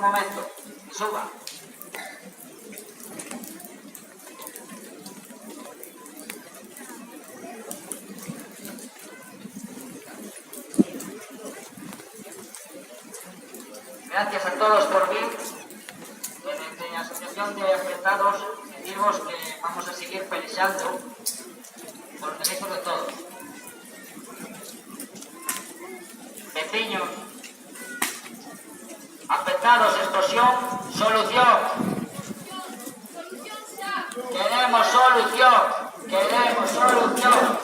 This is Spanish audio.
momento. Que suba. Gracias a todos por vir. Desde la Asociación de Afectados decimos que vamos a seguir peleando por los derechos de todos. Vecinos, afectados, explosión, solución. Queremos solución, queremos solución.